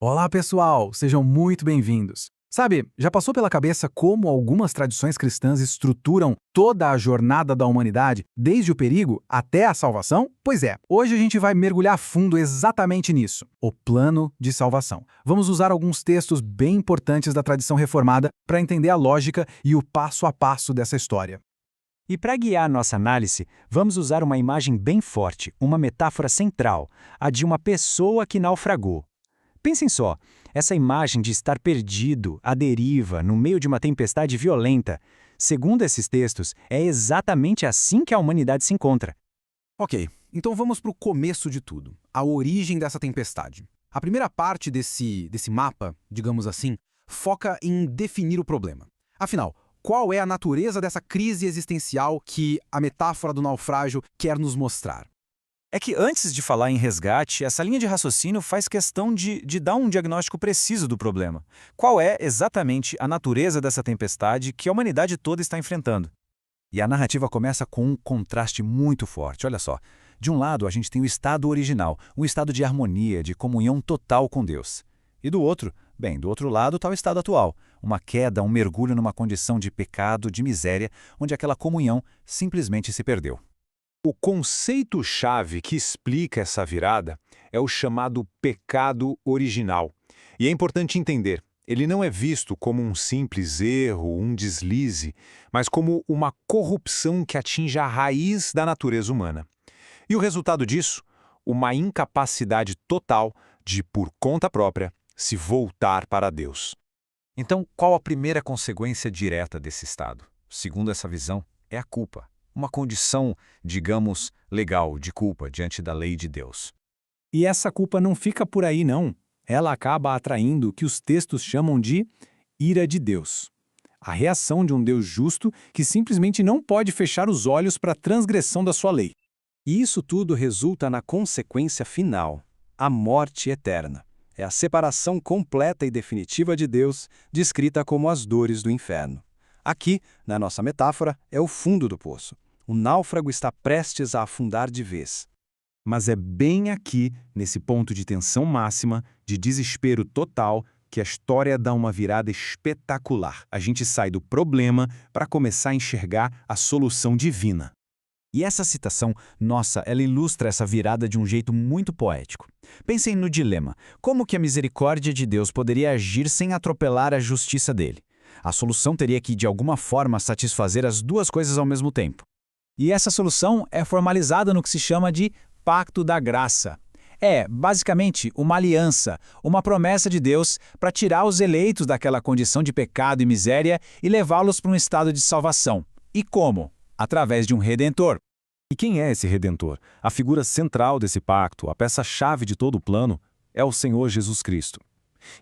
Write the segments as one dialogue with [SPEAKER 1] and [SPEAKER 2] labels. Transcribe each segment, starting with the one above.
[SPEAKER 1] Olá, pessoal! Sejam muito bem-vindos. Sabe, já passou pela cabeça como algumas tradições cristãs estruturam toda a jornada da humanidade, desde o perigo até a salvação? Pois é, hoje a gente vai mergulhar a fundo exatamente nisso, o plano de salvação. Vamos usar alguns textos bem importantes da tradição reformada para entender a lógica e o passo a passo dessa história.
[SPEAKER 2] E para guiar nossa análise, vamos usar uma imagem bem forte, uma metáfora central, a de uma pessoa que naufragou. Pensem só, essa imagem de estar perdido, à deriva, no meio de uma tempestade violenta, segundo esses textos, é exatamente assim que a humanidade se encontra.
[SPEAKER 1] Ok, então vamos para o começo de tudo, a origem dessa tempestade. A primeira parte desse mapa, digamos assim, foca em definir o problema. Afinal, qual é a natureza dessa crise existencial que a metáfora do naufrágio quer nos mostrar?
[SPEAKER 2] É que antes de falar em resgate, essa linha de raciocínio faz questão de dar um diagnóstico preciso do problema. Qual é exatamente a natureza dessa tempestade que a humanidade toda está enfrentando? E a narrativa começa com um contraste muito forte, olha só. De um lado, a gente tem o estado original, um estado de harmonia, de comunhão total com Deus. E do outro, do outro lado está o estado atual, uma queda, um mergulho numa condição de pecado, de miséria, onde aquela comunhão simplesmente se perdeu.
[SPEAKER 3] O conceito-chave que explica essa virada é o chamado pecado original. E é importante entender, ele não é visto como um simples erro, um deslize, mas como uma corrupção que atinge a raiz da natureza humana. E o resultado disso? Uma incapacidade total de, por conta própria, se voltar para Deus.
[SPEAKER 2] Então, qual a primeira consequência direta desse estado? Segundo essa visão, é a culpa. Uma condição, digamos, legal de culpa diante da lei de Deus. E essa culpa não fica por aí, não. Ela acaba atraindo o que os textos chamam de ira de Deus. A reação de um Deus justo que simplesmente não pode fechar os olhos para a transgressão da sua lei. E isso tudo resulta na consequência final, a morte eterna. É a separação completa e definitiva de Deus, descrita como as dores do inferno. Aqui, na nossa metáfora, é o fundo do poço. O náufrago está prestes a afundar de vez. Mas é bem aqui, nesse ponto de tensão máxima, de desespero total, que a história dá uma virada espetacular. A gente sai do problema para começar a enxergar a solução divina. E essa citação, nossa, ela ilustra essa virada de um jeito muito poético. Pensem no dilema. Como que a misericórdia de Deus poderia agir sem atropelar a justiça dele? A solução teria que, de alguma forma, satisfazer as duas coisas ao mesmo tempo. E essa solução é formalizada no que se chama de Pacto da Graça. É, basicamente, uma aliança, uma promessa de Deus para tirar os eleitos daquela condição de pecado e miséria e levá-los para um estado de salvação. E como? Através de um Redentor.
[SPEAKER 4] E quem é esse Redentor? A figura central desse pacto, a peça-chave de todo o plano, é o Senhor Jesus Cristo.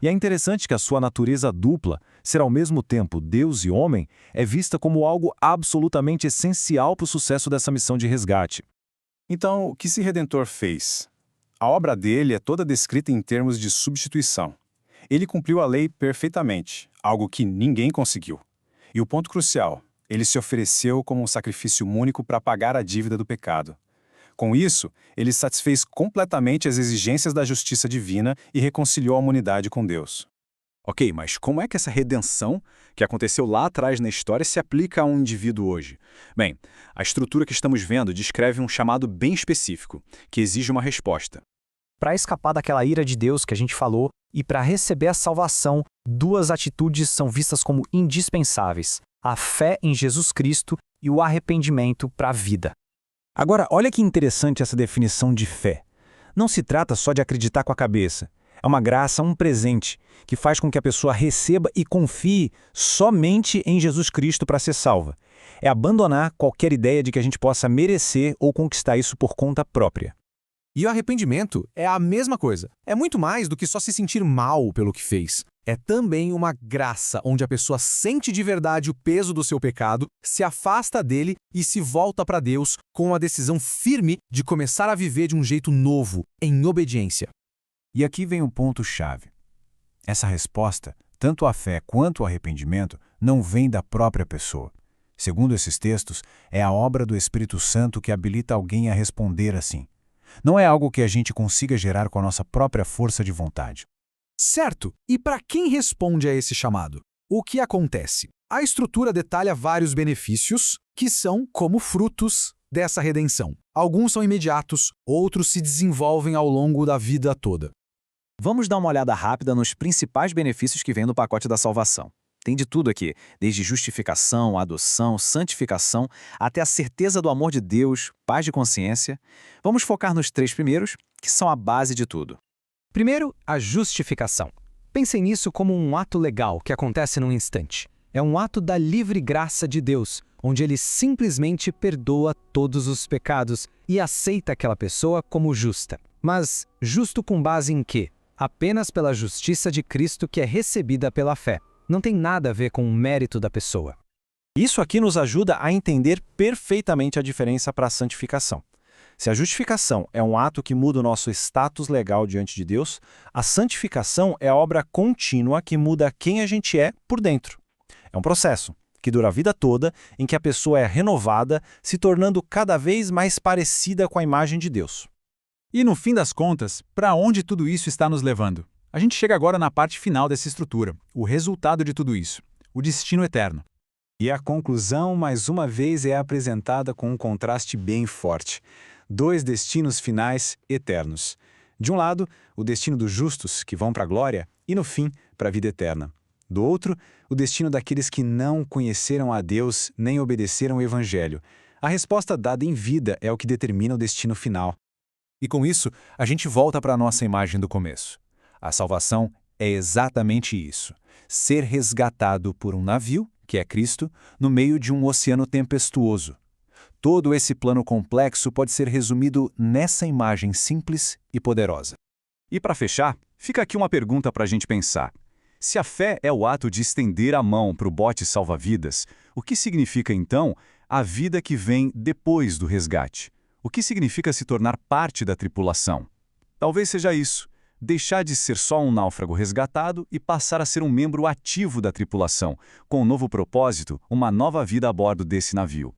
[SPEAKER 4] E é interessante que a sua natureza dupla, ser ao mesmo tempo Deus e homem, é vista como algo absolutamente essencial para o sucesso dessa missão de resgate. Então, o que esse Redentor fez? A obra dele é toda descrita em termos de substituição. Ele cumpriu a lei perfeitamente, algo que ninguém conseguiu. E o ponto crucial, ele se ofereceu como um sacrifício único para pagar a dívida do pecado. Com isso, ele satisfez completamente as exigências da justiça divina e reconciliou a humanidade com Deus.
[SPEAKER 2] Ok, mas como é que essa redenção, que aconteceu lá atrás na história, se aplica a um indivíduo hoje? Bem, a estrutura que estamos vendo descreve um chamado bem específico, que exige uma resposta. Para escapar daquela ira de Deus que a gente falou e para receber a salvação, duas atitudes são vistas como indispensáveis: a fé em Jesus Cristo e o arrependimento para a vida. Agora, olha que interessante essa definição de fé. Não se trata só de acreditar com a cabeça. É uma graça, um presente, que faz com que a pessoa receba e confie somente em Jesus Cristo para ser salva. É abandonar qualquer ideia de que a gente possa merecer ou conquistar isso por conta própria.
[SPEAKER 1] E o arrependimento é a mesma coisa. É muito mais do que só se sentir mal pelo que fez. É também uma graça onde a pessoa sente de verdade o peso do seu pecado, se afasta dele e se volta para Deus com a decisão firme de começar a viver de um jeito novo, em obediência.
[SPEAKER 2] E aqui vem o ponto-chave. Essa resposta, tanto a fé quanto o arrependimento, não vem da própria pessoa. Segundo esses textos, é a obra do Espírito Santo que habilita alguém a responder assim. Não é algo que a gente consiga gerar com a nossa própria força de vontade.
[SPEAKER 1] Certo, e para quem responde a esse chamado? O que acontece? A estrutura detalha vários benefícios que são como frutos dessa redenção. Alguns são imediatos, outros se desenvolvem ao longo da vida toda.
[SPEAKER 4] Vamos dar uma olhada rápida nos principais benefícios que vêm do pacote da salvação. Tem de tudo aqui, desde justificação, adoção, santificação, até a certeza do amor de Deus, paz de consciência. Vamos focar nos 3 primeiros, que são a base de tudo.
[SPEAKER 5] Primeiro, a justificação. Pensem nisso como um ato legal que acontece num instante. É um ato da livre graça de Deus, onde Ele simplesmente perdoa todos os pecados e aceita aquela pessoa como justa. Mas justo com base em quê? Apenas pela justiça de Cristo que é recebida pela fé. Não tem nada a ver com o mérito da pessoa.
[SPEAKER 4] Isso aqui nos ajuda a entender perfeitamente a diferença para a santificação. Se a justificação é um ato que muda o nosso status legal diante de Deus, a santificação é a obra contínua que muda quem a gente é por dentro. É um processo que dura a vida toda, em que a pessoa é renovada, se tornando cada vez mais parecida com a imagem de Deus.
[SPEAKER 1] E no fim das contas, para onde tudo isso está nos levando? A gente chega agora na parte final dessa estrutura, o resultado de tudo isso, o destino eterno.
[SPEAKER 3] E a conclusão, mais uma vez, é apresentada com um contraste bem forte. 2 destinos finais eternos. De um lado, o destino dos justos, que vão para a glória, e no fim, para a vida eterna. Do outro, o destino daqueles que não conheceram a Deus nem obedeceram o Evangelho. A resposta dada em vida é o que determina o destino final.
[SPEAKER 2] E com isso, a gente volta para a nossa imagem do começo. A salvação é exatamente isso: ser resgatado por um navio, que é Cristo, no meio de um oceano tempestuoso. Todo esse plano complexo pode ser resumido nessa imagem simples e poderosa. E para fechar, fica aqui uma pergunta para a gente pensar. Se a fé é o ato de estender a mão para o bote salva-vidas, o que significa, então, a vida que vem depois do resgate? O que significa se tornar parte da tripulação? Talvez seja isso: deixar de ser só um náufrago resgatado e passar a ser um membro ativo da tripulação, com um novo propósito, uma nova vida a bordo desse navio.